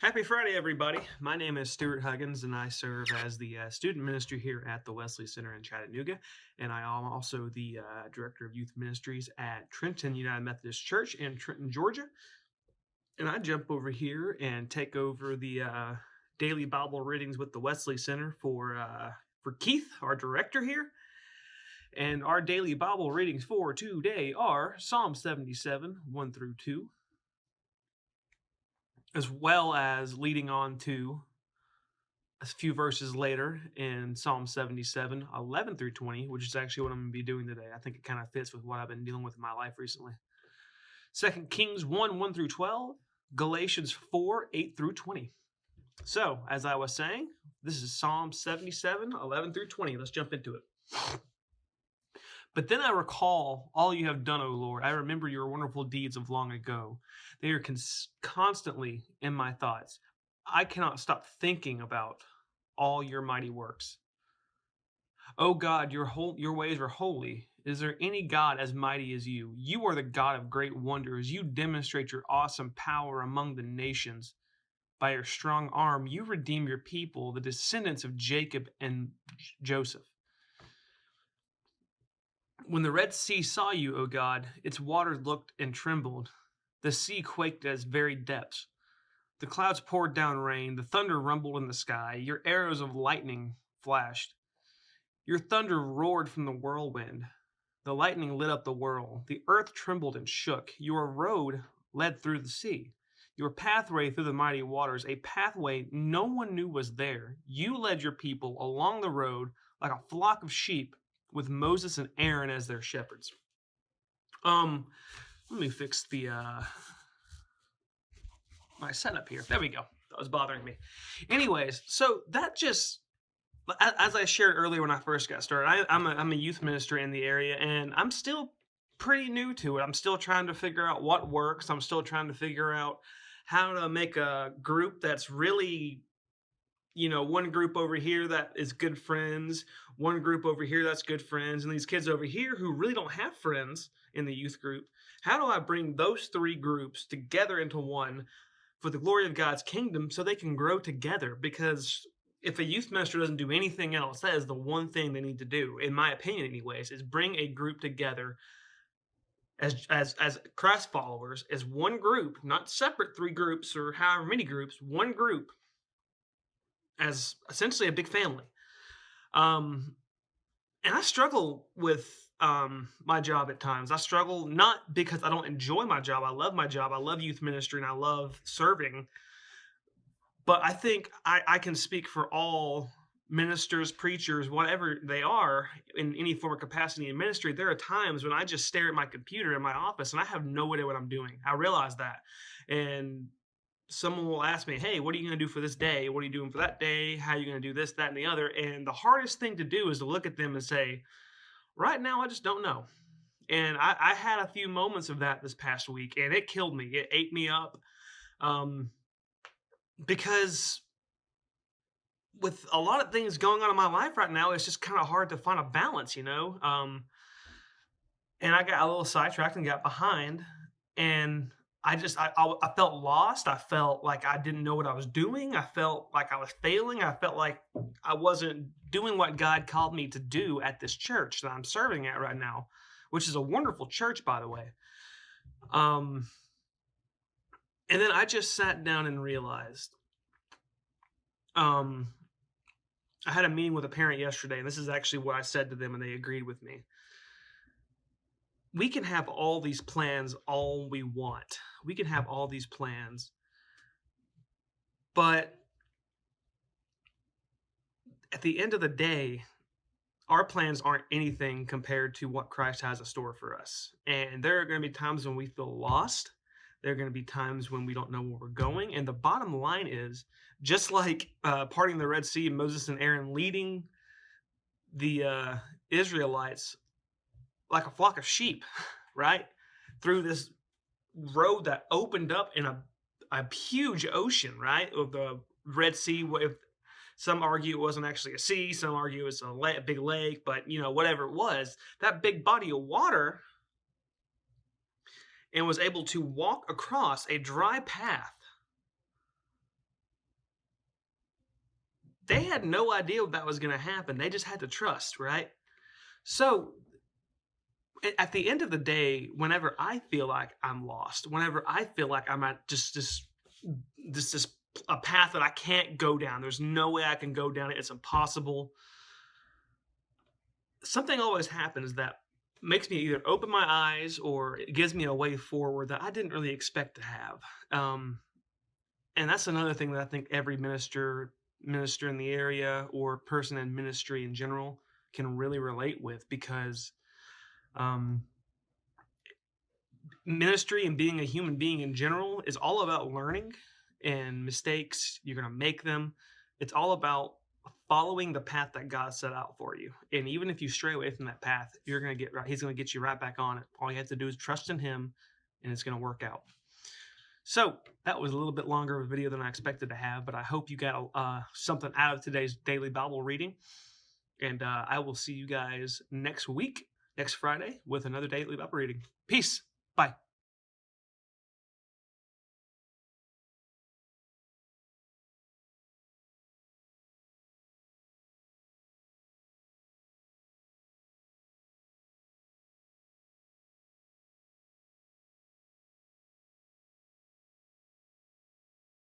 Happy Friday, everybody. My name is Stuart Huggins, and I serve as the student minister here at the Wesley Center in Chattanooga. And I am also the director of youth ministries at Trenton United Methodist Church in Trenton, Georgia. And I jump over here and take over the daily Bible readings with the Wesley Center for Keith, our director here. And our daily Bible readings for today are Psalm 77, 1 through 2. As well as leading on to a few verses later in Psalm 77, 11 through 20, which is actually what I'm going to be doing today. I think it kind of fits with what I've been dealing with in my life recently. 2 Kings 1, 1 through 12, Galatians 4, 8 through 20. So, as I was saying, this is Psalm 77, 11 through 20. Let's jump into it. But then I recall all you have done, O Lord. I remember your wonderful deeds of long ago. They are constantly in my thoughts. I cannot stop thinking about all your mighty works. O God, your ways are holy. Is there any God as mighty as you? You are the God of great wonders. You demonstrate your awesome power among the nations. By your strong arm, you redeem your people, the descendants of Jacob and Joseph. When the Red Sea saw you, O God, its waters looked and trembled. The sea quaked at its very depths. The clouds poured down rain. The thunder rumbled in the sky. Your arrows of lightning flashed. Your thunder roared from the whirlwind. The lightning lit up the world. The earth trembled and shook. Your road led through the sea. Your pathway through the mighty waters, a pathway no one knew was there. You led your people along the road like a flock of sheep, with Moses and Aaron as their shepherds. Let me fix the my setup here. There we go. That was bothering me. Anyways, so that just, as I shared earlier when I first got started, I'm a youth minister in the area, and I'm still pretty new to it. I'm still trying to figure out what works. I'm still trying to figure out how to make a group that's really, one group over here that is good friends, one group over here that's good friends, and these kids over here who really don't have friends in the youth group. How do I bring those three groups together into one for the glory of God's kingdom so they can grow together? Because if a youth minister doesn't do anything else, that is the one thing they need to do, in my opinion anyways, is bring a group together as Christ followers, as one group, not separate three groups or however many groups, one group, as essentially a big family. And I struggle with my job at times. I struggle not because I don't enjoy my job. I love my job. I love youth ministry and I love serving. But I think I can speak for all ministers, preachers, whatever they are in any form of capacity in ministry. There are times when I just stare at my computer in my office and I have no idea what I'm doing. I realize that. And someone will ask me, hey, what are you going to do for this day? What are you doing for that day? How are you going to do this, that, and the other? And the hardest thing to do is to look at them and say, right now, I just don't know. And I had a few moments of that this past week, and it killed me. It ate me up. Because with a lot of things going on in my life right now, it's just kind of hard to find a balance, And I got a little sidetracked and got behind, and I felt lost. I felt like I didn't know what I was doing. I felt like I was failing. I felt like I wasn't doing what God called me to do at this church that I'm serving at right now, which is a wonderful church, by the way. And then I just sat down and realized, I had a meeting with a parent yesterday, and this is actually what I said to them, and they agreed with me. We can have all these plans all we want. We can have all these plans. But at the end of the day, our plans aren't anything compared to what Christ has in store for us. And there are going to be times when we feel lost. There are going to be times when we don't know where we're going. And the bottom line is, just like parting the Red Sea, Moses and Aaron leading the Israelites like a flock of sheep, right? Through this road that opened up in a huge ocean, right? Of the Red Sea. If some argue it wasn't actually a sea, some argue it's a big lake, but whatever it was, that big body of water, and was able to walk across a dry path they had no idea that was going to happen. They just had to trust, right? So at the end of the day, whenever I feel like I'm lost, whenever I feel like I'm at just this a path that I can't go down, there's no way I can go down it, it's impossible. Something always happens that makes me either open my eyes or it gives me a way forward that I didn't really expect to have. And that's another thing that I think every minister in the area or person in ministry in general can really relate with, because ministry and being a human being in general is all about learning and mistakes. You're going to make them. It's all about following the path that God set out for you. And even if you stray away from that path, you're going to get right. He's going to get you right back on it. All you have to do is trust in him, and it's going to work out. So that was a little bit longer of a video than I expected to have, but I hope you got something out of today's daily Bible reading. And I will see you guys next week, next Friday, with another daily Bible reading. Peace. Bye.